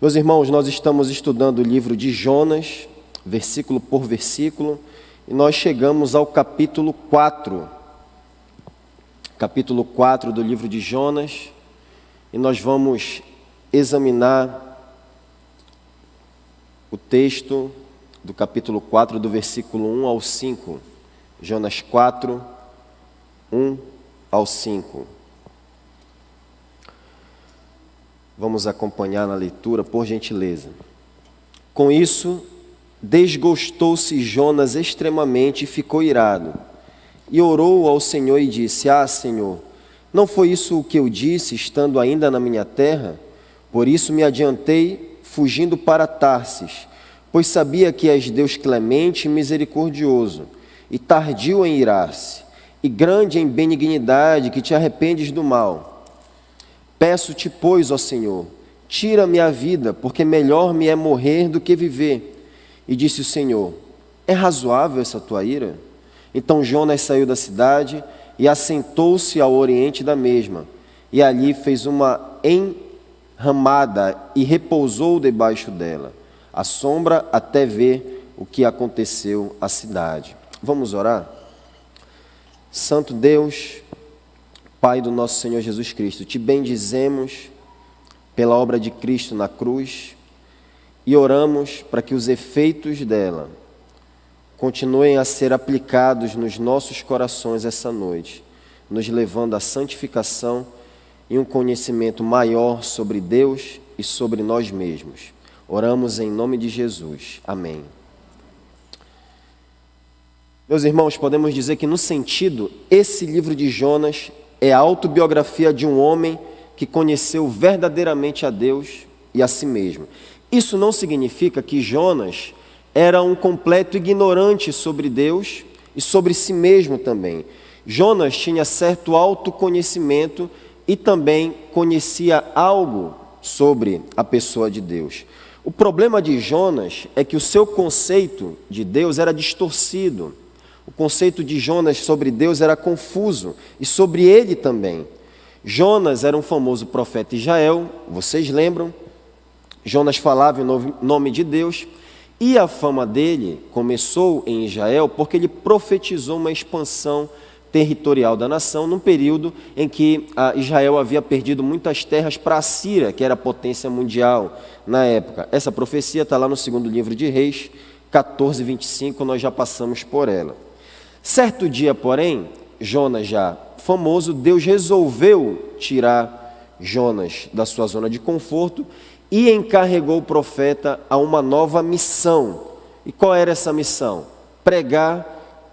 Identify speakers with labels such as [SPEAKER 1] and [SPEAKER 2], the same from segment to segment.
[SPEAKER 1] Meus irmãos, nós estamos estudando o livro de Jonas, versículo por versículo, e nós chegamos ao capítulo 4. Capítulo 4 do livro de Jonas, e nós vamos examinar o texto do capítulo 4, do versículo 1 ao 5. Jonas 4, 1 ao 5. Vamos acompanhar na leitura, por gentileza. Com isso, desgostou-se Jonas extremamente e ficou irado. E orou ao Senhor e disse: Senhor, não foi isso o que eu disse, estando ainda na minha terra? Por isso me adiantei, fugindo para Tarsis, pois sabia que és Deus clemente e misericordioso, e tardio em irar-se, e grande em benignidade, que te arrependes do mal. Peço-te, pois, ó Senhor, tira-me a vida, porque melhor me é morrer do que viver. E disse o Senhor: é razoável essa tua ira? Então Jonas saiu da cidade e assentou-se ao oriente da mesma, e ali fez uma enramada e repousou debaixo dela, à sombra, até ver o que aconteceu à cidade. Vamos orar? Santo Deus, Pai do nosso Senhor Jesus Cristo, te bendizemos pela obra de Cristo na cruz e oramos para que os efeitos dela continuem a ser aplicados nos nossos corações essa noite, nos levando à santificação e um conhecimento maior sobre Deus e sobre nós mesmos. Oramos em nome de Jesus. Amém. Meus irmãos, podemos dizer que, no sentido, esse livro de Jonas é a autobiografia de um homem que conheceu verdadeiramente a Deus e a si mesmo. Isso não significa que Jonas era um completo ignorante sobre Deus e sobre si mesmo também. Jonas tinha certo autoconhecimento e também conhecia algo sobre a pessoa de Deus. O problema de Jonas é que o seu conceito de Deus era distorcido. O conceito de Jonas sobre Deus era confuso, e sobre ele também. Jonas era um famoso profeta Israel, vocês lembram? Jonas falava em nome de Deus, e a fama dele começou em Israel porque ele profetizou uma expansão territorial da nação num período em que Israel havia perdido muitas terras para a Síria, que era a potência mundial na época. Essa profecia está lá no segundo livro de Reis, 14:25, nós já passamos por ela. Certo dia, porém, Jonas já famoso, Deus resolveu tirar Jonas da sua zona de conforto e encarregou o profeta a uma nova missão. E qual era essa missão? Pregar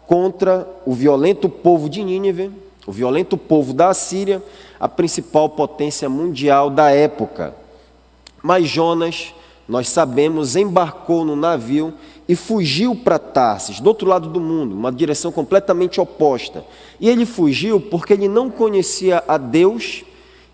[SPEAKER 1] contra o violento povo de Nínive, o violento povo da Assíria, a principal potência mundial da época. Mas Jonas, nós sabemos, embarcou no navio e fugiu para Tarsis, do outro lado do mundo, uma direção completamente oposta. E ele fugiu porque ele não conhecia a Deus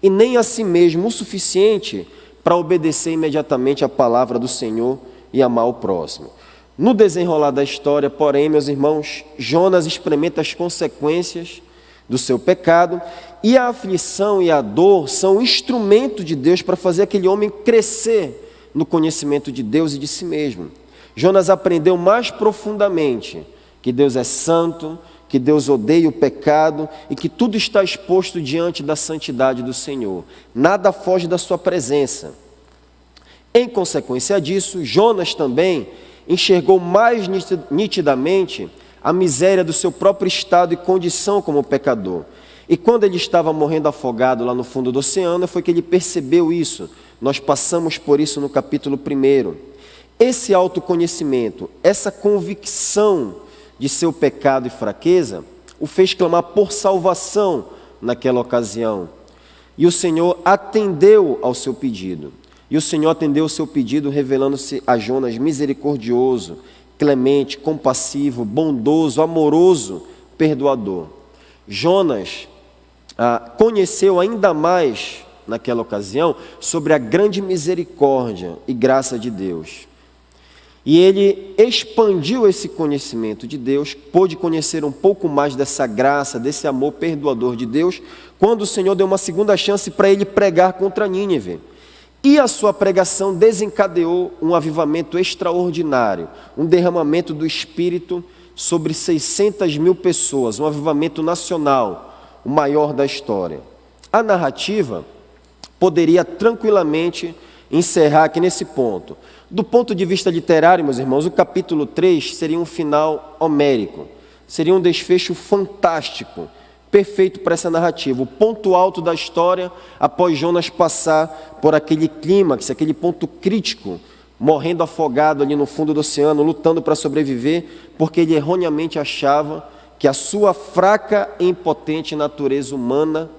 [SPEAKER 1] e nem a si mesmo o suficiente para obedecer imediatamente a palavra do Senhor e amar o próximo. No desenrolar da história, porém, meus irmãos, Jonas experimenta as consequências do seu pecado, e a aflição e a dor são instrumento de Deus para fazer aquele homem crescer no conhecimento de Deus e de si mesmo. Jonas aprendeu mais profundamente que Deus é santo, que Deus odeia o pecado e que tudo está exposto diante da santidade do Senhor. Nada foge da sua presença. Em consequência disso, Jonas também enxergou mais nitidamente a miséria do seu próprio estado e condição como pecador. E quando ele estava morrendo afogado lá no fundo do oceano, foi que ele percebeu isso. Nós passamos por isso no capítulo 1. Esse autoconhecimento, essa convicção de seu pecado e fraqueza, o fez clamar por salvação naquela ocasião. E o Senhor atendeu ao seu pedido. E o Senhor atendeu ao seu pedido, revelando-se a Jonas misericordioso, clemente, compassivo, bondoso, amoroso, perdoador. Jonas conheceu ainda mais, naquela ocasião, sobre a grande misericórdia e graça de Deus. E ele expandiu esse conhecimento de Deus, pôde conhecer um pouco mais dessa graça, desse amor perdoador de Deus, quando o Senhor deu uma segunda chance para ele pregar contra Nínive. E a sua pregação desencadeou um avivamento extraordinário, um derramamento do Espírito sobre 600.000 pessoas, um avivamento nacional, o maior da história. A narrativa poderia tranquilamente encerrar aqui nesse ponto. Do ponto de vista literário, meus irmãos, o capítulo 3 seria um final homérico, seria um desfecho fantástico, perfeito para essa narrativa, o ponto alto da história após Jonas passar por aquele clímax, aquele ponto crítico, morrendo afogado ali no fundo do oceano, lutando para sobreviver, porque ele erroneamente achava que a sua fraca e impotente natureza humana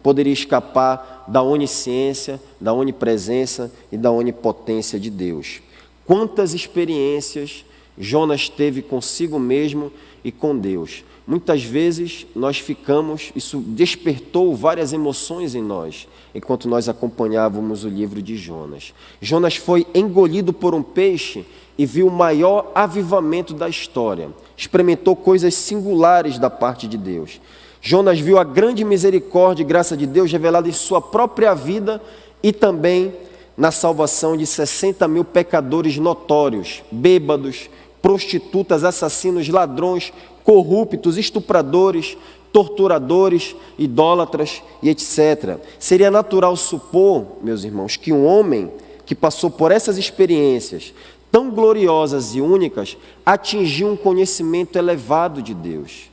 [SPEAKER 1] poderia escapar da onisciência, da onipresença e da onipotência de Deus. Quantas experiências Jonas teve consigo mesmo e com Deus. Muitas vezes nós ficamos, isso despertou várias emoções em nós, enquanto nós acompanhávamos o livro de Jonas. Jonas foi engolido por um peixe e viu o maior avivamento da história. Experimentou coisas singulares da parte de Deus. Jonas viu a grande misericórdia e graça de Deus revelada em sua própria vida e também na salvação de 60.000 pecadores notórios, bêbados, prostitutas, assassinos, ladrões, corruptos, estupradores, torturadores, idólatras e etc. Seria natural supor, meus irmãos, que um homem que passou por essas experiências tão gloriosas e únicas atingiu um conhecimento elevado de Deus.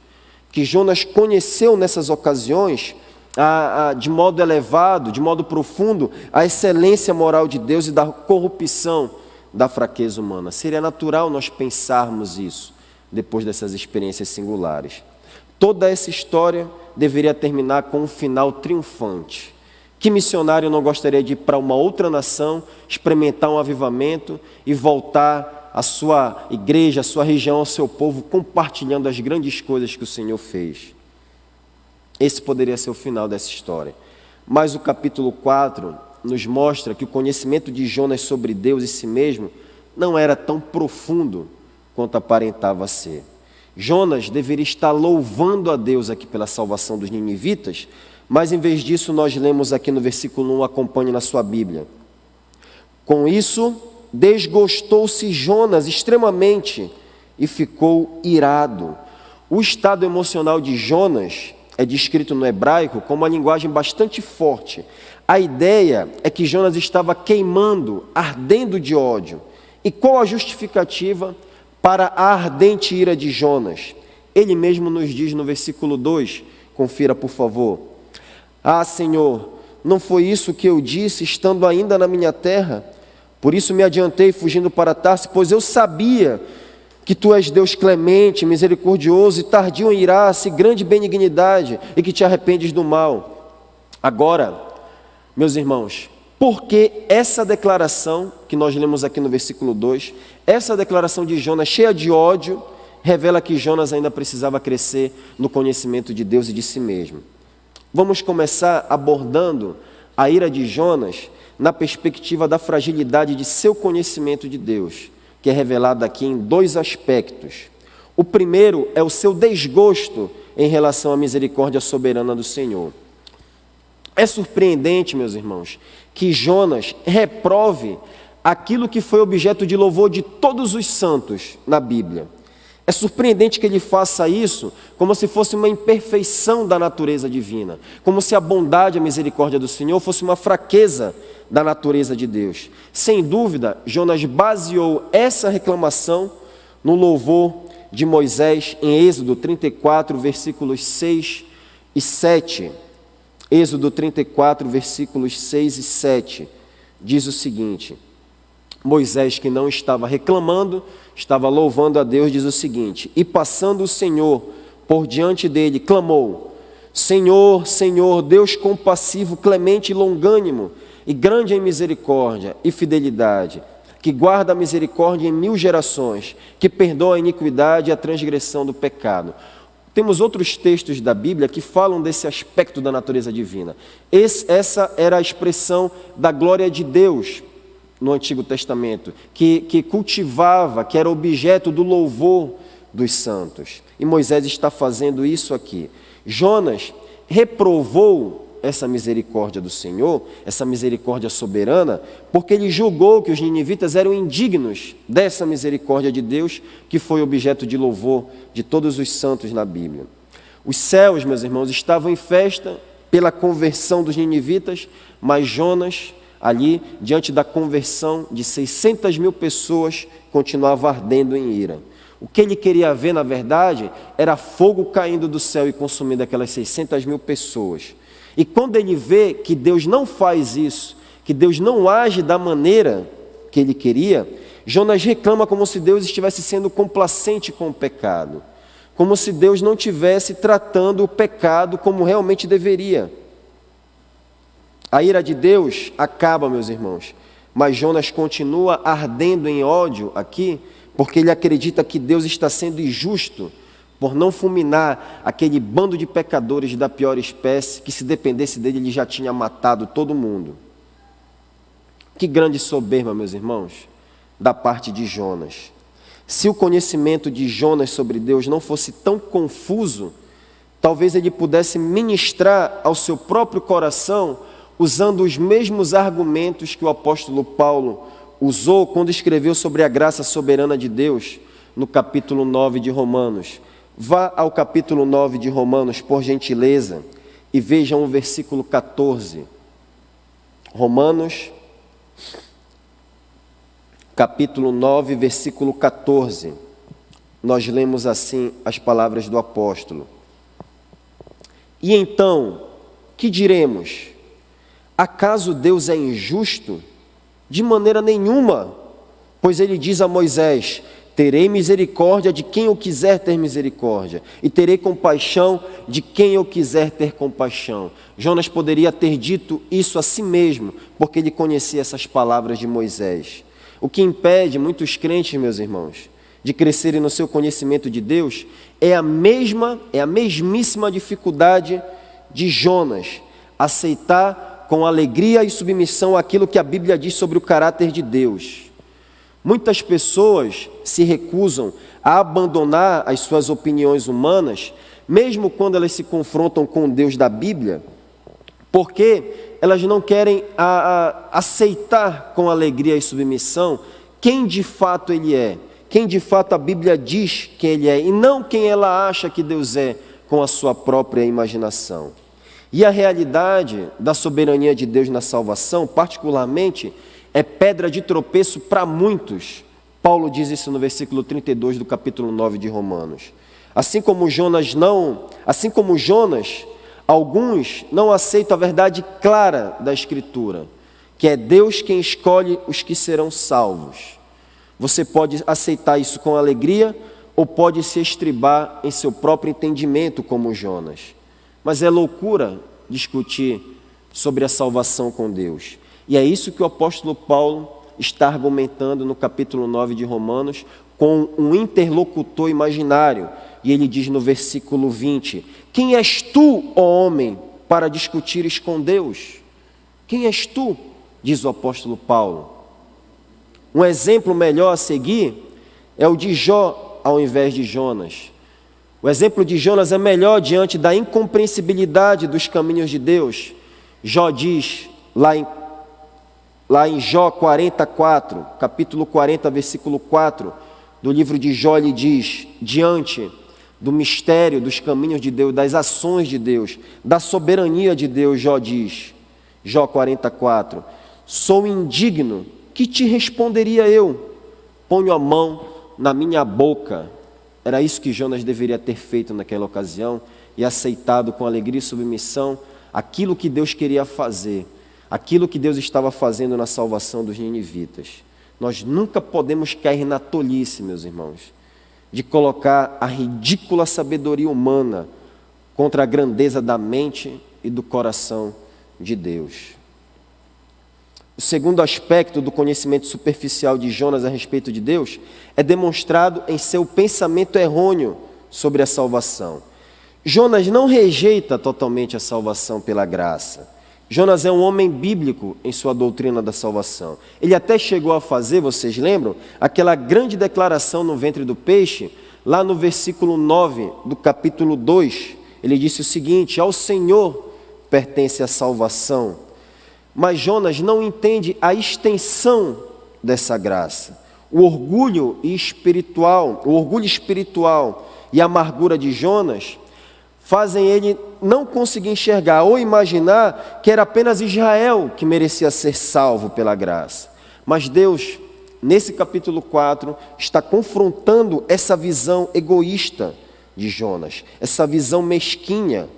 [SPEAKER 1] Que Jonas conheceu nessas ocasiões, de modo elevado, de modo profundo, a excelência moral de Deus e da corrupção da fraqueza humana. Seria natural nós pensarmos isso, depois dessas experiências singulares. Toda essa história deveria terminar com um final triunfante. Que missionário não gostaria de ir para uma outra nação, experimentar um avivamento e voltar à sua igreja, à sua região, ao seu povo, compartilhando as grandes coisas que o Senhor fez? Esse poderia ser o final dessa história. Mas o capítulo 4 nos mostra que o conhecimento de Jonas sobre Deus e si mesmo não era tão profundo quanto aparentava ser. Jonas deveria estar louvando a Deus aqui pela salvação dos ninivitas, mas em vez disso nós lemos aqui no versículo 1, acompanhe na sua Bíblia. Com isso, desgostou-se Jonas extremamente e ficou irado. O estado emocional de Jonas é descrito no hebraico com uma linguagem bastante forte. A ideia é que Jonas estava queimando, ardendo de ódio. E qual a justificativa para a ardente ira de Jonas? Ele mesmo nos diz no versículo 2, confira por favor. Ah, Senhor, não foi isso que eu disse, estando ainda na minha terra? Por isso me adiantei fugindo para Tarso, pois eu sabia que Tu és Deus clemente, misericordioso e tardio em irar-se, grande benignidade, e que Te arrependes do mal. Agora, meus irmãos, porque essa declaração que nós lemos aqui no versículo 2, essa declaração de Jonas cheia de ódio, revela que Jonas ainda precisava crescer no conhecimento de Deus e de si mesmo. Vamos começar abordando a ira de Jonas na perspectiva da fragilidade de seu conhecimento de Deus, que é revelado aqui em dois aspectos. O primeiro é o seu desgosto em relação à misericórdia soberana do Senhor. É surpreendente, meus irmãos, que Jonas reprove aquilo que foi objeto de louvor de todos os santos na Bíblia. É surpreendente que ele faça isso como se fosse uma imperfeição da natureza divina, como se a bondade e a misericórdia do Senhor fosse uma fraqueza da natureza de Deus. Sem dúvida, Jonas baseou essa reclamação no louvor de Moisés em Êxodo 34, versículos 6 e 7. Êxodo 34, versículos 6 e 7, diz o seguinte: Moisés, que não estava reclamando, estava louvando a Deus, diz o seguinte: e passando o Senhor por diante dele, clamou: Senhor, Senhor, Deus compassivo, clemente e longânimo, e grande em misericórdia e fidelidade, que guarda a misericórdia em 1000 gerações, que perdoa a iniquidade e a transgressão do pecado. Temos outros textos da Bíblia que falam desse aspecto da natureza divina. Essa era a expressão da glória de Deus no Antigo Testamento, que cultivava, que era objeto do louvor dos santos. E Moisés está fazendo isso aqui. Jonas reprovou essa misericórdia do Senhor, essa misericórdia soberana, porque ele julgou que os ninivitas eram indignos dessa misericórdia de Deus, que foi objeto de louvor de todos os santos na Bíblia. Os céus, meus irmãos, estavam em festa pela conversão dos ninivitas, mas Jonas, ali, diante da conversão de 600.000 pessoas, continuava ardendo em ira. O que ele queria ver, na verdade, era fogo caindo do céu e consumindo aquelas 600.000 pessoas. E quando ele vê que Deus não faz isso, que Deus não age da maneira que ele queria, Jonas reclama como se Deus estivesse sendo complacente com o pecado, como se Deus não estivesse tratando o pecado como realmente deveria. A ira de Deus acaba, meus irmãos, mas Jonas continua ardendo em ódio aqui, porque ele acredita que Deus está sendo injusto por não fulminar aquele bando de pecadores da pior espécie, que se dependesse dele, ele já tinha matado todo mundo. Que grande soberba, meus irmãos, da parte de Jonas. Se o conhecimento de Jonas sobre Deus não fosse tão confuso, talvez ele pudesse ministrar ao seu próprio coração, usando os mesmos argumentos que o apóstolo Paulo usou quando escreveu sobre a graça soberana de Deus, no capítulo 9 de Romanos. Vá ao capítulo 9 de Romanos, por gentileza, e vejam o versículo 14. Romanos, capítulo 9, versículo 14. Nós lemos assim as palavras do apóstolo. E então, que diremos? Acaso Deus é injusto? De maneira nenhuma, pois ele diz a Moisés: terei misericórdia de quem eu quiser ter misericórdia, e terei compaixão de quem eu quiser ter compaixão. Jonas poderia ter dito isso a si mesmo, porque ele conhecia essas palavras de Moisés. O que impede muitos crentes, meus irmãos, de crescerem no seu conhecimento de Deus, é a mesmíssima dificuldade de Jonas, aceitar com alegria e submissão aquilo que a Bíblia diz sobre o caráter de Deus. Muitas pessoas se recusam a abandonar as suas opiniões humanas, mesmo quando elas se confrontam com o Deus da Bíblia, porque elas não querem aceitar com alegria e submissão quem de fato Ele é, quem de fato a Bíblia diz que Ele é, e não quem ela acha que Deus é com a sua própria imaginação. E a realidade da soberania de Deus na salvação, particularmente, é pedra de tropeço para muitos. Paulo diz isso no versículo 32 do capítulo 9 de Romanos. Assim como Jonas, alguns não aceitam a verdade clara da Escritura, que é Deus quem escolhe os que serão salvos. Você pode aceitar isso com alegria ou pode se estribar em seu próprio entendimento, como Jonas. Mas é loucura discutir sobre a salvação com Deus. E é isso que o apóstolo Paulo está argumentando no capítulo 9 de Romanos, com um interlocutor imaginário. E ele diz no versículo 20: quem és tu, ó homem, para discutires com Deus? Quem és tu? Diz o apóstolo Paulo. Um exemplo melhor a seguir é o de Jó ao invés de Jonas. O exemplo de Jonas é melhor diante da incompreensibilidade dos caminhos de Deus. Jó diz, lá em Jó 44, capítulo 40, versículo 4, do livro de Jó, ele diz: diante do mistério dos caminhos de Deus, das ações de Deus, da soberania de Deus, Jó diz, Jó 44, sou indigno, que te responderia eu? Ponho a mão na minha boca. Era isso que Jonas deveria ter feito naquela ocasião e aceitado com alegria e submissão aquilo que Deus queria fazer, aquilo que Deus estava fazendo na salvação dos ninivitas. Nós nunca podemos cair na tolice, meus irmãos, de colocar a ridícula sabedoria humana contra a grandeza da mente e do coração de Deus. O segundo aspecto do conhecimento superficial de Jonas a respeito de Deus é demonstrado em seu pensamento errôneo sobre a salvação. Jonas não rejeita totalmente a salvação pela graça. Jonas é um homem bíblico em sua doutrina da salvação. Ele até chegou a fazer, vocês lembram, aquela grande declaração no ventre do peixe, lá no versículo 9 do capítulo 2. Ele disse o seguinte: ao Senhor pertence à salvação. Mas Jonas não entende a extensão dessa graça. O orgulho espiritual e a amargura de Jonas fazem ele não conseguir enxergar ou imaginar que era apenas Israel que merecia ser salvo pela graça. Mas Deus, nesse capítulo 4, está confrontando essa visão egoísta de Jonas, essa visão mesquinha.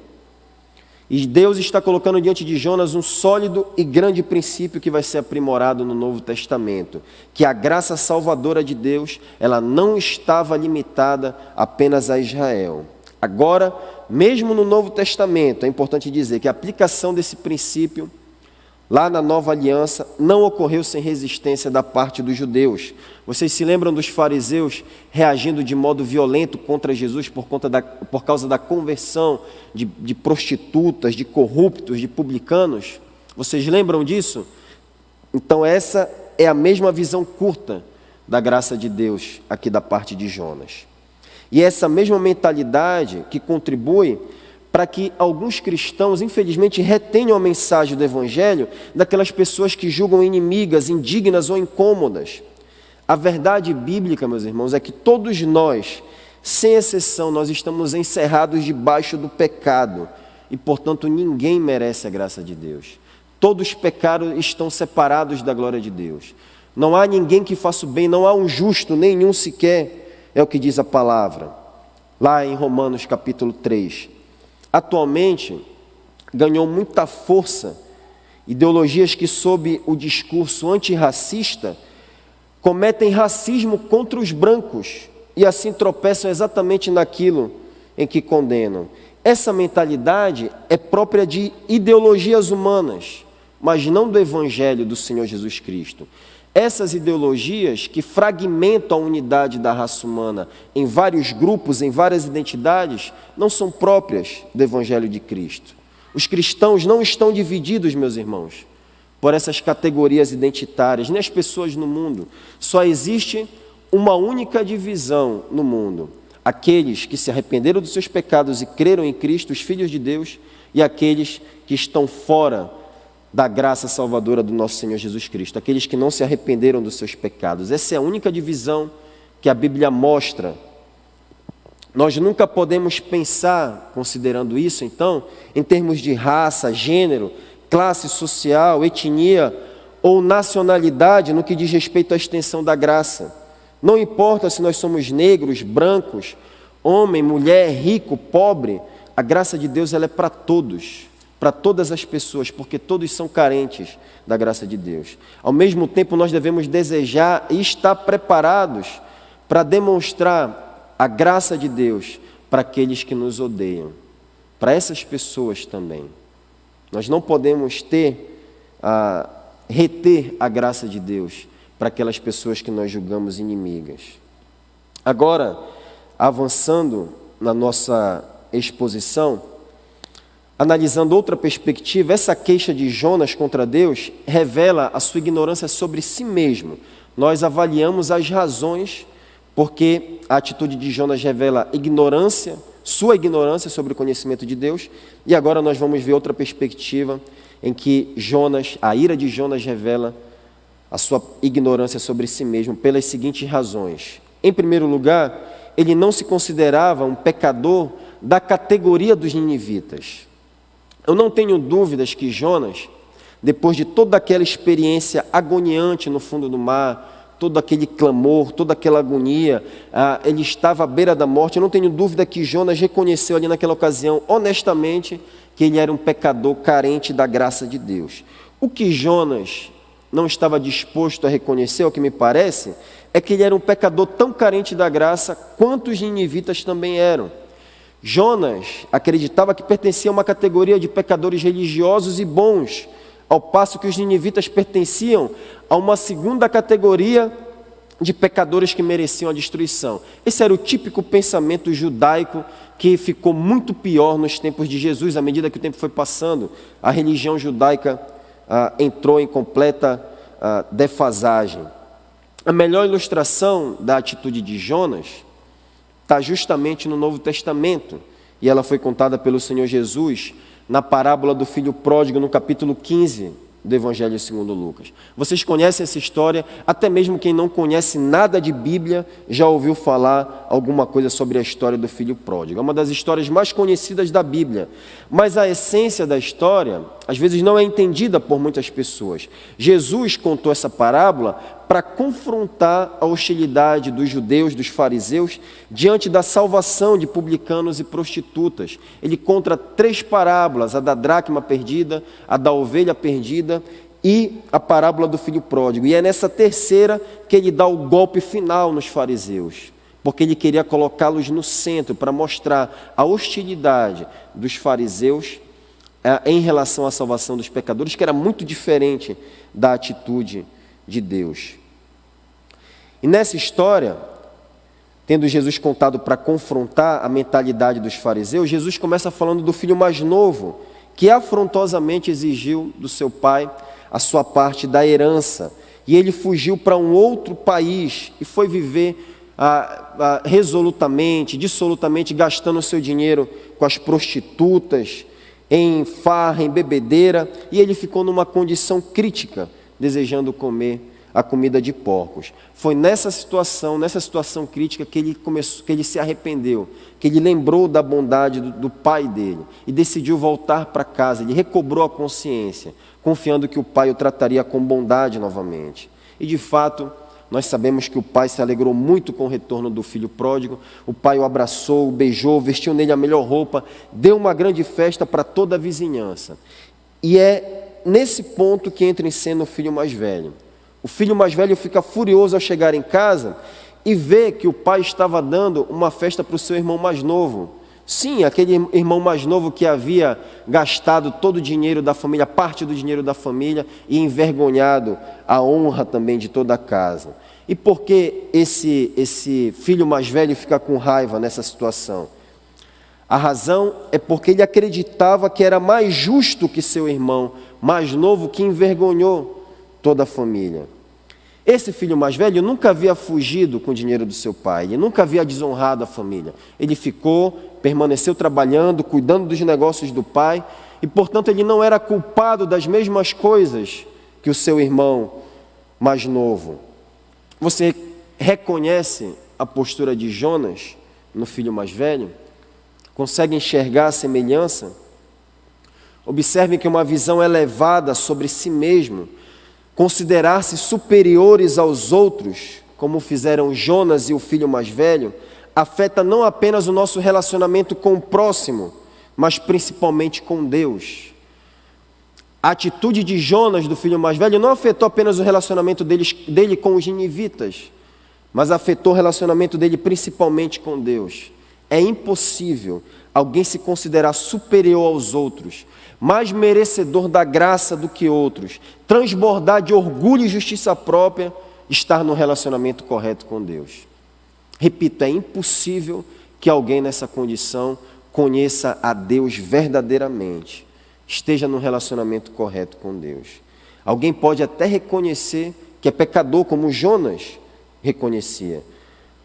[SPEAKER 1] E Deus está colocando diante de Jonas um sólido e grande princípio que vai ser aprimorado no Novo Testamento, que a graça salvadora de Deus, ela não estava limitada apenas a Israel. Agora, mesmo no Novo Testamento, é importante dizer que a aplicação desse princípio, lá na Nova Aliança, não ocorreu sem resistência da parte dos judeus. Vocês se lembram dos fariseus reagindo de modo violento contra Jesus por causa da conversão de prostitutas, de corruptos, de publicanos? Vocês lembram disso? Então essa é a mesma visão curta da graça de Deus aqui da parte de Jonas. E essa mesma mentalidade que contribui para que alguns cristãos, infelizmente, retenham a mensagem do Evangelho daquelas pessoas que julgam inimigas, indignas ou incômodas. A verdade bíblica, meus irmãos, é que todos nós, sem exceção, nós estamos encerrados debaixo do pecado e, portanto, ninguém merece a graça de Deus. Todos os pecados estão separados da glória de Deus. Não há ninguém que faça o bem, não há um justo, nenhum sequer, é o que diz a palavra, lá em Romanos capítulo 3. Atualmente, ganhou muita força ideologias que, sob o discurso antirracista, cometem racismo contra os brancos e assim tropeçam exatamente naquilo em que condenam. Essa mentalidade é própria de ideologias humanas, mas não do Evangelho do Senhor Jesus Cristo. Essas ideologias que fragmentam a unidade da raça humana em vários grupos, em várias identidades, não são próprias do Evangelho de Cristo. Os cristãos não estão divididos, meus irmãos, por essas categorias identitárias, nem as pessoas no mundo. Só existe uma única divisão no mundo: aqueles que se arrependeram dos seus pecados e creram em Cristo, os filhos de Deus, e aqueles que estão fora da graça salvadora do nosso Senhor Jesus Cristo, aqueles que não se arrependeram dos seus pecados. Essa é a única divisão que a Bíblia mostra. Nós nunca podemos pensar, considerando isso, então, em termos de raça, gênero, classe social, etnia ou nacionalidade no que diz respeito à extensão da graça. Não importa se nós somos negros, brancos, homem, mulher, rico, pobre, a graça de Deus ela é para todos. Para todas as pessoas, porque todos são carentes da graça de Deus. Ao mesmo tempo, nós devemos desejar e estar preparados para demonstrar a graça de Deus para aqueles que nos odeiam, para essas pessoas também. Nós não podemos reter a graça de Deus para aquelas pessoas que nós julgamos inimigas. Agora, avançando na nossa exposição, analisando outra perspectiva, essa queixa de Jonas contra Deus revela a sua ignorância sobre si mesmo. Nós avaliamos as razões porque a atitude de Jonas revela ignorância, sua ignorância sobre o conhecimento de Deus, e agora nós vamos ver outra perspectiva em que a ira de Jonas revela a sua ignorância sobre si mesmo pelas seguintes razões. Em primeiro lugar, ele não se considerava um pecador da categoria dos ninivitas. Eu não tenho dúvidas que Jonas, depois de toda aquela experiência agoniante no fundo do mar, todo aquele clamor, toda aquela agonia, ele estava à beira da morte. Eu não tenho dúvida que Jonas reconheceu ali naquela ocasião, honestamente, que ele era um pecador carente da graça de Deus. O que Jonas não estava disposto a reconhecer, ao que me parece, é que ele era um pecador tão carente da graça quanto os ninivitas também eram. Jonas acreditava que pertencia a uma categoria de pecadores religiosos e bons, ao passo que os ninivitas pertenciam a uma segunda categoria de pecadores que mereciam a destruição. Esse era o típico pensamento judaico que ficou muito pior nos tempos de Jesus. À medida que o tempo foi passando, a religião judaica entrou em completa defasagem. A melhor ilustração da atitude de Jonas está justamente no Novo Testamento, e ela foi contada pelo Senhor Jesus na parábola do filho pródigo, no capítulo 15 do Evangelho segundo Lucas. Vocês conhecem essa história, até mesmo quem não conhece nada de Bíblia já ouviu falar alguma coisa sobre a história do filho pródigo. É uma das histórias mais conhecidas da Bíblia, mas a essência da história, às vezes, não é entendida por muitas pessoas. Jesus contou essa parábola para confrontar a hostilidade dos judeus, dos fariseus, diante da salvação de publicanos e prostitutas. Ele conta 3 parábolas, a da dracma perdida, a da ovelha perdida e a parábola do filho pródigo. E é nessa terceira que ele dá o golpe final nos fariseus, porque ele queria colocá-los no centro para mostrar a hostilidade dos fariseus em relação à salvação dos pecadores, que era muito diferente da atitude de Deus. E nessa história, tendo Jesus contado para confrontar a mentalidade dos fariseus, Jesus começa falando do filho mais novo, que afrontosamente exigiu do seu pai a sua parte da herança. E ele fugiu para um outro país e foi viver resolutamente, dissolutamente, gastando o seu dinheiro com as prostitutas, em farra, em bebedeira, e ele ficou numa condição crítica, desejando comer a comida de porcos. Foi nessa situação crítica que ele se arrependeu, que ele lembrou da bondade do pai dele e decidiu voltar para casa. Ele recobrou a consciência, confiando que o pai o trataria com bondade novamente. E de fato, nós sabemos que o pai se alegrou muito com o retorno do filho pródigo. O pai o abraçou, o beijou, vestiu nele a melhor roupa, deu uma grande festa para toda a vizinhança. E é nesse ponto que entra em cena o filho mais velho. O filho mais velho fica furioso ao chegar em casa e vê que o pai estava dando uma festa para o seu irmão mais novo. Sim, aquele irmão mais novo que havia gastado todo o dinheiro da família, parte do dinheiro da família, e envergonhado a honra também de toda a casa. E por que esse filho mais velho fica com raiva nessa situação? A razão é porque ele acreditava que era mais justo que seu irmão mais novo, que envergonhou toda a família. Esse filho mais velho nunca havia fugido com o dinheiro do seu pai, ele nunca havia desonrado a família. Ele permaneceu trabalhando, cuidando dos negócios do pai, e portanto ele não era culpado das mesmas coisas que o seu irmão mais novo. Você reconhece a postura de Jonas no filho mais velho? Consegue enxergar a semelhança? Observem que uma visão elevada sobre si mesmo, considerar-se superiores aos outros, como fizeram Jonas e o filho mais velho, afeta não apenas o nosso relacionamento com o próximo, mas principalmente com Deus. A atitude de Jonas, do filho mais velho, não afetou apenas o relacionamento dele com os ninivitas, mas afetou o relacionamento dele principalmente com Deus. É impossível alguém se considerar superior aos outros, mais merecedor da graça do que outros, transbordar de orgulho e justiça própria, estar no relacionamento correto com Deus. Repito, é impossível que alguém nessa condição conheça a Deus verdadeiramente, esteja no relacionamento correto com Deus. Alguém pode até reconhecer que é pecador, como Jonas reconhecia,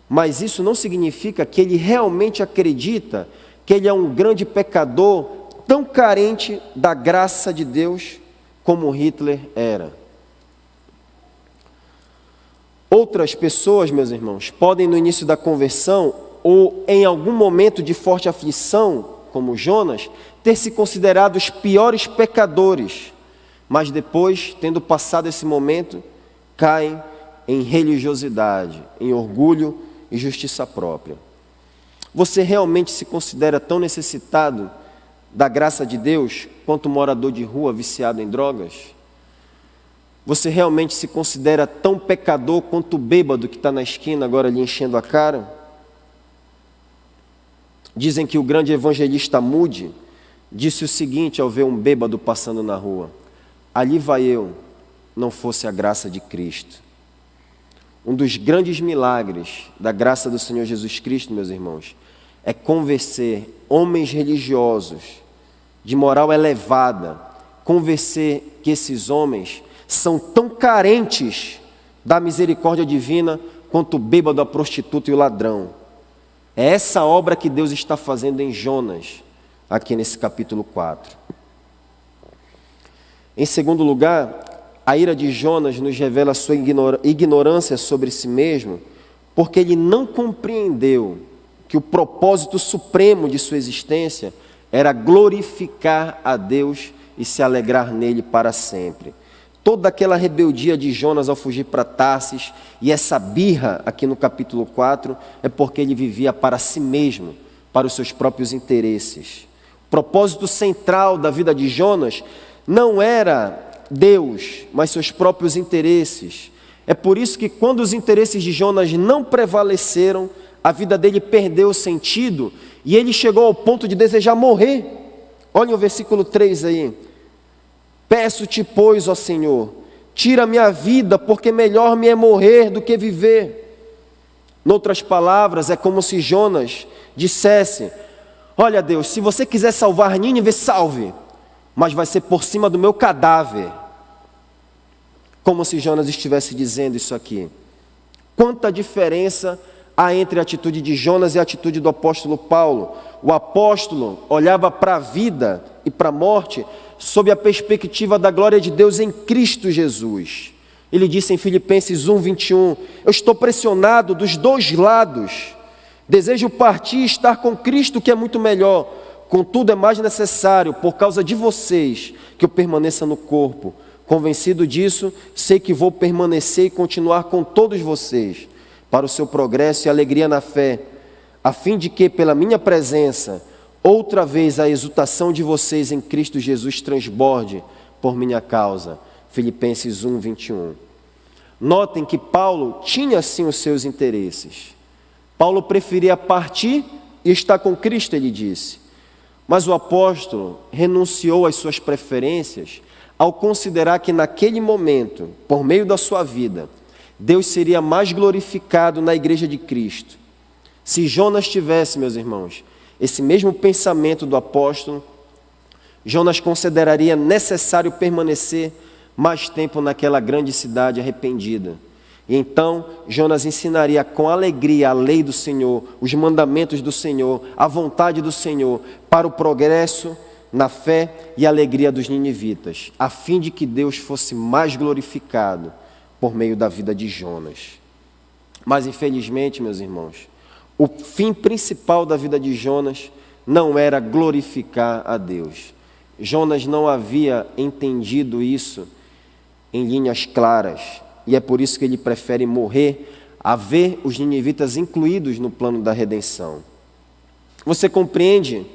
[SPEAKER 1] mas isso não significa que ele realmente acredita que ele é um grande pecador, tão carente da graça de Deus como Hitler era. Outras pessoas, meus irmãos, podem no início da conversão ou em algum momento de forte aflição, como Jonas, ter se considerado os piores pecadores, mas depois, tendo passado esse momento, caem em religiosidade, em orgulho e justiça própria. Você realmente se considera tão necessitado da graça de Deus quanto um morador de rua viciado em drogas? Você realmente se considera tão pecador quanto o bêbado que está na esquina agora lhe enchendo a cara? Dizem que o grande evangelista Moody disse o seguinte ao ver um bêbado passando na rua: ali vai eu, não fosse a graça de Cristo. Um dos grandes milagres da graça do Senhor Jesus Cristo, meus irmãos, é convencer homens religiosos de moral elevada, convencer que esses homens são tão carentes da misericórdia divina quanto o bêbado, a prostituta e o ladrão. É essa obra que Deus está fazendo em Jonas, aqui nesse capítulo 4. Em segundo lugar, a ira de Jonas nos revela a sua ignorância sobre si mesmo, porque ele não compreendeu que o propósito supremo de sua existência era glorificar a Deus e se alegrar nele para sempre. Toda aquela rebeldia de Jonas ao fugir para Tarsis e essa birra aqui no capítulo 4 é porque ele vivia para si mesmo, para os seus próprios interesses. O propósito central da vida de Jonas não era Deus, mas seus próprios interesses. É por isso que quando os interesses de Jonas não prevaleceram, a vida dele perdeu o sentido e ele chegou ao ponto de desejar morrer. Olhem o versículo 3 aí. Peço-te, pois, ó Senhor, tira minha vida, porque melhor me é morrer do que viver. Noutras palavras, é como se Jonas dissesse: olha Deus, se você quiser salvar Nínive, salve, mas vai ser por cima do meu cadáver. Como se Jonas estivesse dizendo isso aqui. Quanta diferença há entre a atitude de Jonas e a atitude do apóstolo Paulo. O apóstolo olhava para a vida e para a morte sob a perspectiva da glória de Deus em Cristo Jesus. Ele disse em Filipenses 1:21, eu estou pressionado dos dois lados, desejo partir e estar com Cristo, que é muito melhor, contudo é mais necessário, por causa de vocês, que eu permaneça no corpo. Convencido disso, sei que vou permanecer e continuar com todos vocês, para o seu progresso e alegria na fé, a fim de que, pela minha presença, outra vez a exultação de vocês em Cristo Jesus transborde por minha causa. Filipenses 1:21. Notem que Paulo tinha sim os seus interesses. Paulo preferia partir e estar com Cristo, ele disse. Mas o apóstolo renunciou às suas preferências ao considerar que naquele momento, por meio da sua vida, Deus seria mais glorificado na igreja de Cristo. Se Jonas tivesse, meus irmãos, esse mesmo pensamento do apóstolo, Jonas consideraria necessário permanecer mais tempo naquela grande cidade arrependida. E então, Jonas ensinaria com alegria a lei do Senhor, os mandamentos do Senhor, a vontade do Senhor, para o progresso na fé e alegria dos ninivitas, a fim de que Deus fosse mais glorificado por meio da vida de Jonas. Mas, infelizmente, meus irmãos, o fim principal da vida de Jonas não era glorificar a Deus. Jonas não havia entendido isso em linhas claras, e é por isso que ele prefere morrer a ver os ninivitas incluídos no plano da redenção. Você compreende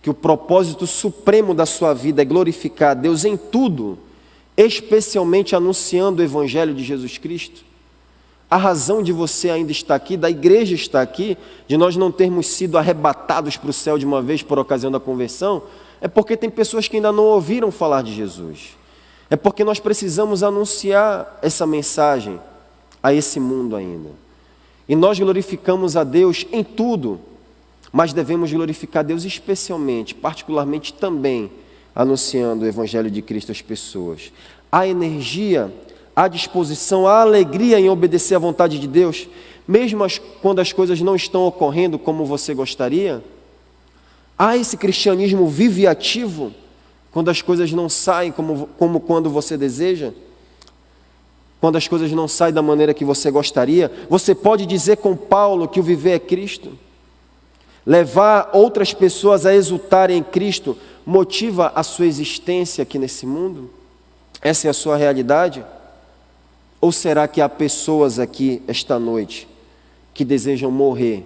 [SPEAKER 1] que o propósito supremo da sua vida é glorificar a Deus em tudo, especialmente anunciando o Evangelho de Jesus Cristo? A razão de você ainda estar aqui, da igreja estar aqui, de nós não termos sido arrebatados para o céu de uma vez por ocasião da conversão, é porque tem pessoas que ainda não ouviram falar de Jesus. É porque nós precisamos anunciar essa mensagem a esse mundo ainda. E nós glorificamos a Deus em tudo, mas devemos glorificar a Deus especialmente, particularmente também, anunciando o Evangelho de Cristo às pessoas. Há energia, há disposição, há alegria em obedecer à vontade de Deus, mesmo quando as coisas não estão ocorrendo como você gostaria? Há esse cristianismo vivo e ativo, quando as coisas não saem como quando você deseja? Quando as coisas não saem da maneira que você gostaria? Você pode dizer com Paulo que o viver é Cristo? Levar outras pessoas a exultarem em Cristo motiva a sua existência aqui nesse mundo? Essa é a sua realidade? Ou será que há pessoas aqui esta noite que desejam morrer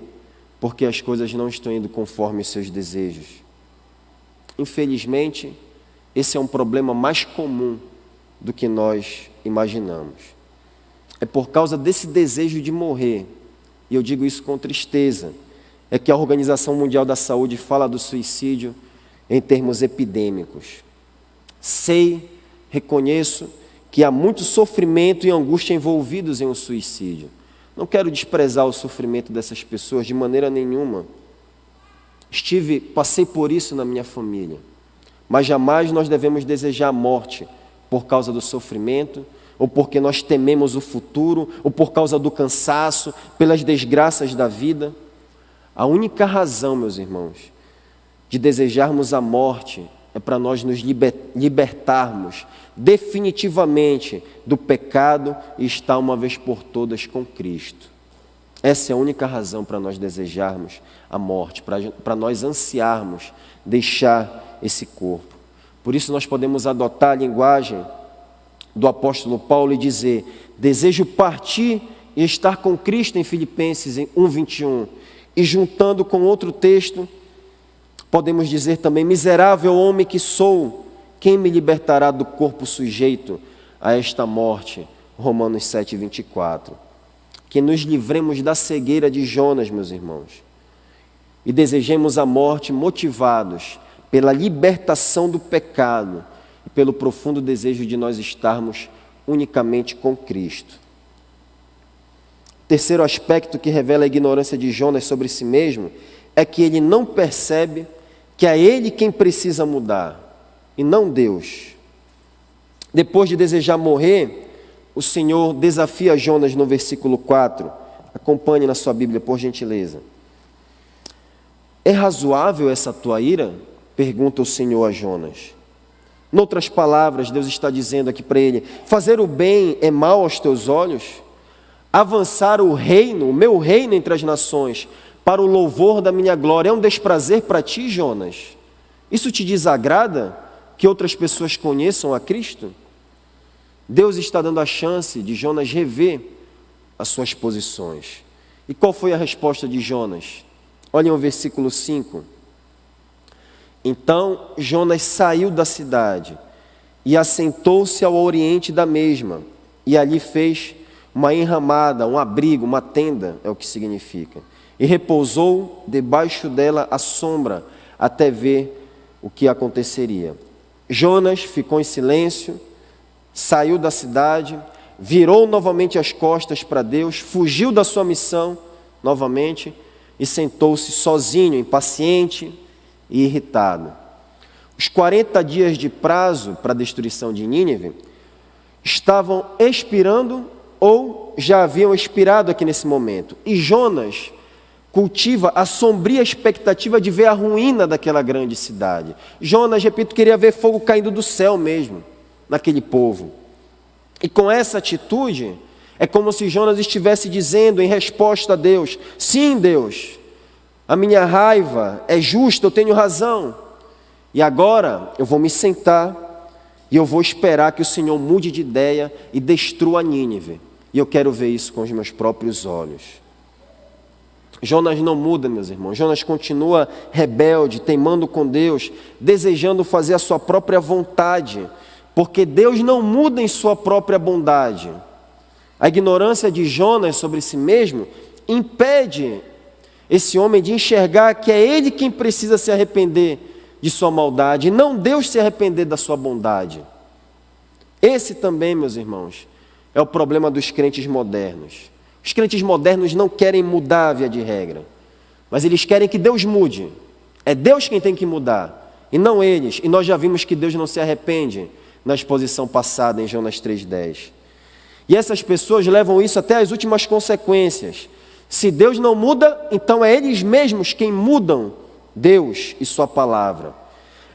[SPEAKER 1] porque as coisas não estão indo conforme os seus desejos? Infelizmente, esse é um problema mais comum do que nós imaginamos. É por causa desse desejo de morrer, e eu digo isso com tristeza, é que a Organização Mundial da Saúde fala do suicídio em termos epidêmicos. Sei, reconheço que há muito sofrimento e angústia envolvidos em um suicídio. Não quero desprezar o sofrimento dessas pessoas de maneira nenhuma. Passei por isso na minha família. Mas jamais nós devemos desejar a morte por causa do sofrimento, ou porque nós tememos o futuro, ou por causa do cansaço, pelas desgraças da vida. A única razão, meus irmãos, de desejarmos a morte é para nós nos libertarmos definitivamente do pecado e estar uma vez por todas com Cristo. Essa é a única razão para nós desejarmos a morte, para nós ansiarmos deixar esse corpo. Por isso nós podemos adotar a linguagem do apóstolo Paulo e dizer: desejo partir e estar com Cristo, em Filipenses 1:21. E juntando com outro texto, podemos dizer também: miserável homem que sou, quem me libertará do corpo sujeito a esta morte? Romanos 7:24. Que nos livremos da cegueira de Jonas, meus irmãos, e desejemos a morte motivados pela libertação do pecado e pelo profundo desejo de nós estarmos unicamente com Cristo. Terceiro aspecto que revela a ignorância de Jonas sobre si mesmo é que ele não percebe que é ele quem precisa mudar e não Deus. Depois de desejar morrer, o Senhor desafia Jonas no versículo 4. Acompanhe na sua Bíblia, por gentileza. É razoável essa tua ira? Pergunta o Senhor a Jonas. Noutras palavras, Deus está dizendo aqui para ele: fazer o bem é mal aos teus olhos? Avançar o reino, o meu reino entre as nações, para o louvor da minha glória, é um desprazer para ti, Jonas? Isso te desagrada que outras pessoas conheçam a Cristo? Deus está dando a chance de Jonas rever as suas posições. E qual foi a resposta de Jonas? Olhem o versículo 5. Então Jonas saiu da cidade e assentou-se ao oriente da mesma, e ali fez uma enramada, um abrigo, uma tenda, é o que significa. E repousou debaixo dela à sombra, até ver o que aconteceria. Jonas ficou em silêncio, saiu da cidade, virou novamente as costas para Deus, fugiu da sua missão novamente e sentou-se sozinho, impaciente e irritado. Os 40 dias de prazo para a destruição de Nínive estavam expirando ou já haviam expirado aqui nesse momento. E Jonas cultiva a sombria expectativa de ver a ruína daquela grande cidade. Jonas, repito, queria ver fogo caindo do céu mesmo naquele povo. E com essa atitude, é como se Jonas estivesse dizendo em resposta a Deus: sim, Deus, a minha raiva é justa, eu tenho razão. E agora eu vou me sentar e eu vou esperar que o Senhor mude de ideia e destrua Nínive. E eu quero ver isso com os meus próprios olhos. Jonas não muda, meus irmãos. Jonas continua rebelde, teimando com Deus, desejando fazer a sua própria vontade, porque Deus não muda em sua própria bondade. A ignorância de Jonas sobre si mesmo impede esse homem de enxergar que é ele quem precisa se arrepender de sua maldade, e não Deus se arrepender da sua bondade. Esse também, meus irmãos, é o problema dos crentes modernos. Os crentes modernos não querem mudar a via de regra, mas eles querem que Deus mude. É Deus quem tem que mudar, e não eles. E nós já vimos que Deus não se arrepende na exposição passada em Jonas 3,10. E essas pessoas levam isso até as últimas consequências. Se Deus não muda, então é eles mesmos quem mudam Deus e sua palavra.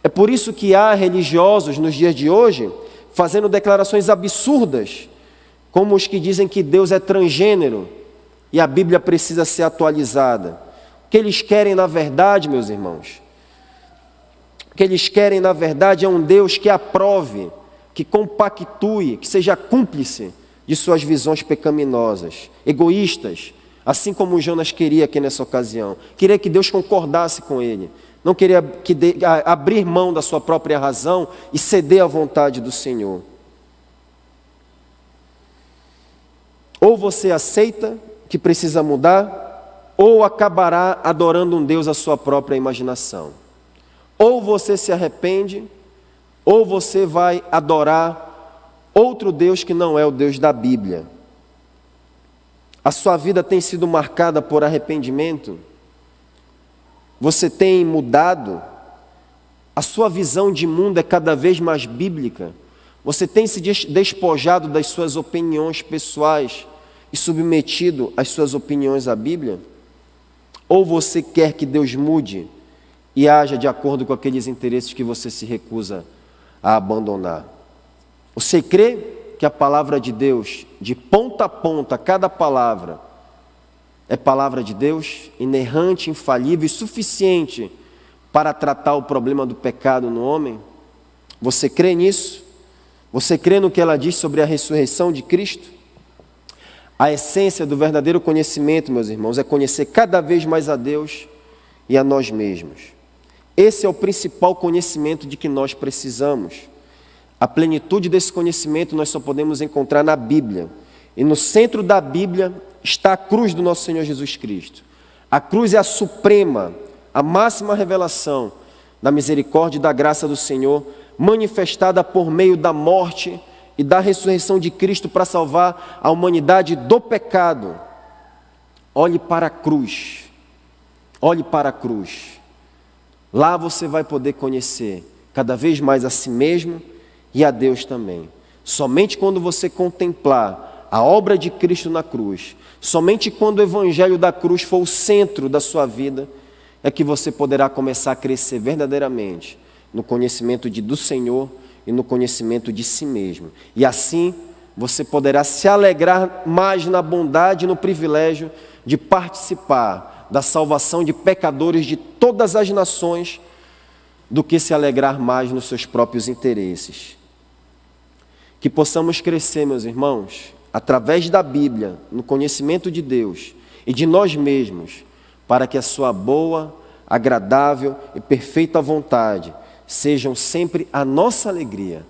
[SPEAKER 1] É por isso que há religiosos nos dias de hoje fazendo declarações absurdas, como os que dizem que Deus é transgênero e a Bíblia precisa ser atualizada. O que eles querem na verdade, meus irmãos? O que eles querem na verdade é um Deus que aprove, que compactue, que seja cúmplice de suas visões pecaminosas, egoístas, assim como Jonas queria aqui nessa ocasião. Queria que Deus concordasse com ele. Não queria abrir mão da sua própria razão e ceder à vontade do Senhor. Ou você aceita que precisa mudar, ou acabará adorando um Deus à sua própria imaginação. Ou você se arrepende, ou você vai adorar outro Deus que não é o Deus da Bíblia. A sua vida tem sido marcada por arrependimento? Você tem mudado? A sua visão de mundo é cada vez mais bíblica? Você tem se despojado das suas opiniões pessoais e submetido as suas opiniões à Bíblia? Ou você quer que Deus mude e haja de acordo com aqueles interesses que você se recusa a abandonar. Você crê que a palavra de Deus, de ponta a ponta, cada palavra, é palavra de Deus, inerrante, infalível e suficiente para tratar o problema do pecado no homem? Você crê nisso? Você crê no que ela diz sobre a ressurreição de Cristo? A essência do verdadeiro conhecimento, meus irmãos, é conhecer cada vez mais a Deus e a nós mesmos. Esse é o principal conhecimento de que nós precisamos. A plenitude desse conhecimento nós só podemos encontrar na Bíblia. E no centro da Bíblia está a cruz do nosso Senhor Jesus Cristo. A cruz é a suprema, a máxima revelação da misericórdia e da graça do Senhor, manifestada por meio da morte e da ressurreição de Cristo para salvar a humanidade do pecado. Olhe para a cruz. Olhe para a cruz. Lá você vai poder conhecer cada vez mais a si mesmo e a Deus também. Somente quando você contemplar a obra de Cristo na cruz, somente quando o evangelho da cruz for o centro da sua vida, é que você poderá começar a crescer verdadeiramente no conhecimento do Senhor e no conhecimento de si mesmo. E assim você poderá se alegrar mais na bondade e no privilégio de participar da salvação de pecadores de todas as nações, do que se alegrar mais nos seus próprios interesses. Que possamos crescer, meus irmãos, através da Bíblia, no conhecimento de Deus e de nós mesmos, para que a sua boa, agradável e perfeita vontade sejam sempre a nossa alegria.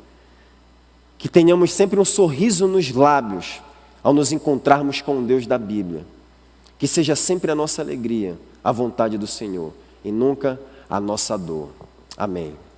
[SPEAKER 1] Que tenhamos sempre um sorriso nos lábios ao nos encontrarmos com o Deus da Bíblia. Que seja sempre a nossa alegria, a vontade do Senhor, e nunca a nossa dor. Amém.